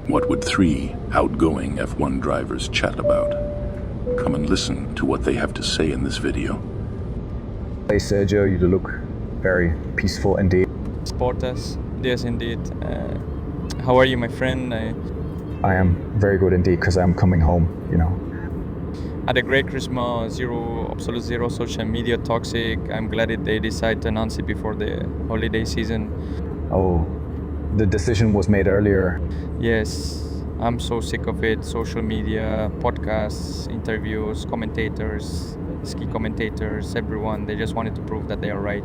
What would three outgoing F1 drivers chat about? Come and listen to what they have to say in this video. Hey Sergio, you look very peaceful indeed. Bottas, yes indeed. How are you, my friend? I am very good indeed, because I'm coming home, you know. Had a great Christmas, absolute zero social media toxic. I'm glad they decided to announce it before the holiday season. Oh, the decision was made earlier. Yes, I'm so sick of it. Social media, podcasts, interviews, commentators, ski commentators, everyone, they just wanted to prove that they are right.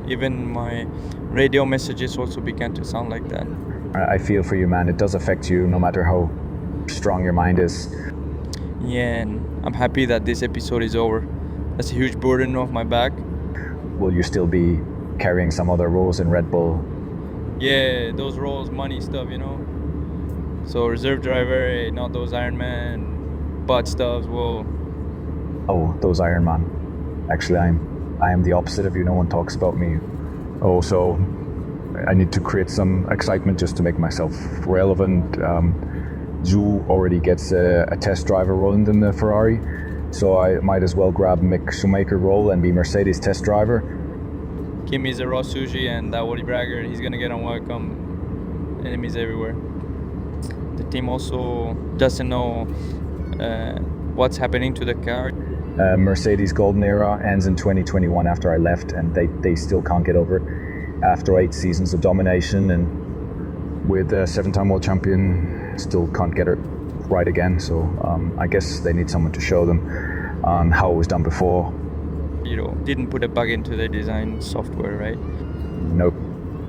Even my radio messages also began to sound like that. I feel for you, man. It does affect you no matter how strong your mind is. Yeah, and I'm happy that this episode is over. That's a huge burden off my back. Will you still be carrying some other roles in Red Bull? Yeah, those roles, money stuff, you know. So reserve driver, not those Ironman, butt stuff, well. Oh, those Ironman. Actually, I am the opposite of you. No one talks about me. Oh, so I need to create some excitement just to make myself relevant. Zhu already gets a test driver role in the Ferrari, so I might as well grab Mick Schumacher role and be Mercedes test driver. Kimi's a raw sushi and that Woody Bragger, he's gonna get unwelcome enemies everywhere. The team also doesn't know what's happening to the car. Mercedes golden era ends in 2021 after I left, and they still can't get over it. After 8 seasons of domination and with a 7-time world champion, still can't get it right again. So I guess they need someone to show them on how it was done before. You know, didn't put a bug into the design software, right? Nope,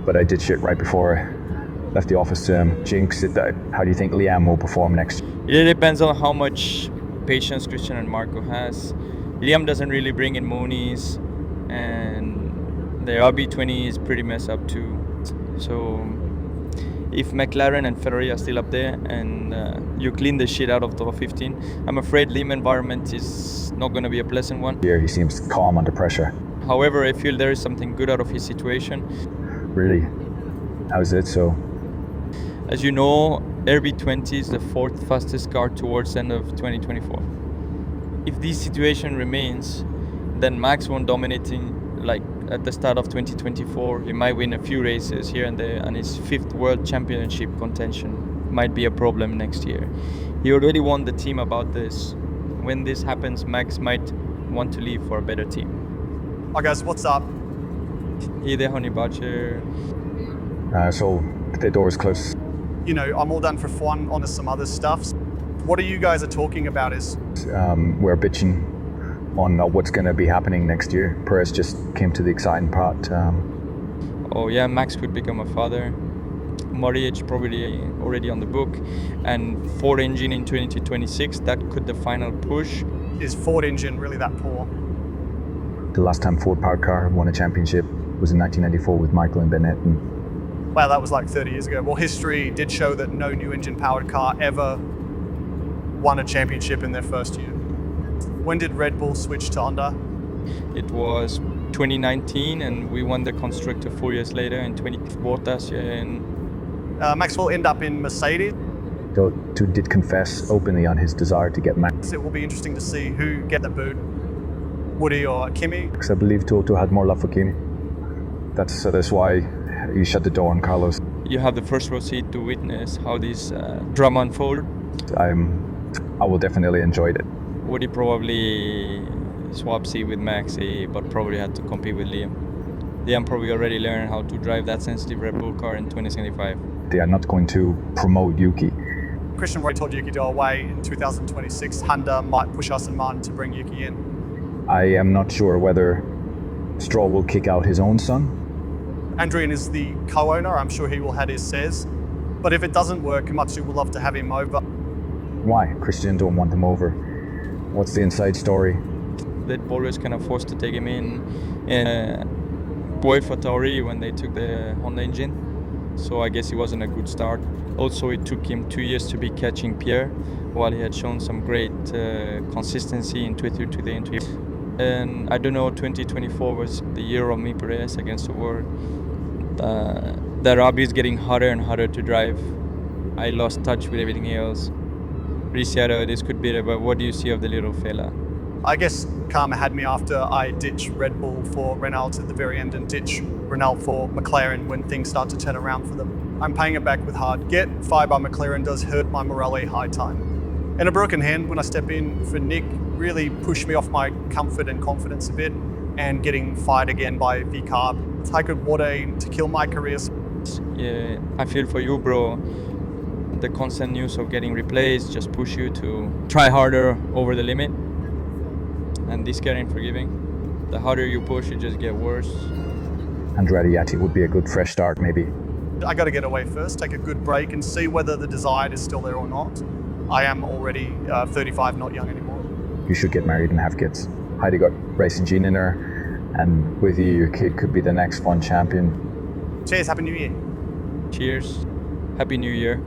but I did shit right before I left the office to jinx it. How do you think Liam will perform next year? It depends on how much patience Christian and Marco has. Liam doesn't really bring in Moniz, and the RB20 is pretty messed up too. So if McLaren and Ferrari are still up there and you clean the shit out of top 15, I'm afraid Liam environment is not going to be a pleasant one. Here he seems calm under pressure. However, I feel there is something good out of his situation. Really? How's it so? As you know, RB20 is the 4th fastest car towards the end of 2024. If this situation remains, then Max won't dominating like at the start of 2024. He might win a few races here and there, and his 5th world championship contention might be a problem next year. He already warned the team about this. When this happens, Max might want to leave for a better team. Hi guys, what's up? Hey there, honey badger. So the door is closed. You know, I'm all done for F1, on to some other stuff. What are you guys are talking about is... We're bitching on what's going to be happening next year. Perez just came to the exciting part. Oh yeah, Max could become a father. Marriage probably already on the book. And Ford engine in 2026, that could the final push. Is Ford engine really that poor? The last time Ford powered car won a championship was in 1994 with Michael and Bennett. Wow, that was like 30 years ago. Well, history did show that no new engine powered car ever won a championship in their first year. When did Red Bull switch to Honda? It was 2019, and we won the constructor 4 years later in 20 Bottas. Max will end up in Mercedes. Toto did confess openly on his desire to get Max. It will be interesting to see who get the boot, Woody or Kimi. Because I believe Toto had more love for Kimi. That's why he shut the door on Carlos. You have the first row seat to witness how this drama unfold. I will definitely enjoy it. Woody probably swap seat with Maxi, but probably had to compete with Liam. Liam probably already learned how to drive that sensitive Red Bull car in 2075. They are not going to promote Yuki. Christian already told Yuki to go away in 2026. Honda might push us and Martin to bring Yuki in. I am not sure whether Stroll will kick out his own son. Adrian is the co-owner. I'm sure he will have his says. But if it doesn't work, Komatsu would love to have him over. Why? Christian don't want him over. What's the inside story? That Paul was kind of forced to take him in for Tauri when they took the Honda engine. So I guess it wasn't a good start. Also, it took him 2 years to be catching Pierre, while he had shown some great consistency in 2022. And I don't know, 2024 was the year of me, Perez, against the world. The RB is getting harder and harder to drive. I lost touch with everything else. Riciardo, this could be it, but what do you see of the little fella? I guess karma had me after I ditched Red Bull for Renault at the very end and ditched Renault for McLaren when things start to turn around for them. I'm paying it back with hard. Get fired by McLaren does hurt my morale high time. And a broken hand when I step in for Nick really pushed me off my comfort and confidence a bit, and getting fired again by V-Carb. If I could water to kill my career. Yeah, I feel for you, bro. The constant news of getting replaced just push you to try harder over the limit. And this getting forgiving. The harder you push, it just get worse. Andretti Yati would be a good fresh start, maybe. I got to get away first, take a good break, and see whether the desire is still there or not. I am already 35, not young anymore. You should get married and have kids. Heidi got racing gene in her, and with you, your kid could be the next F1 champion. Cheers, Happy New Year. Cheers. Happy New Year.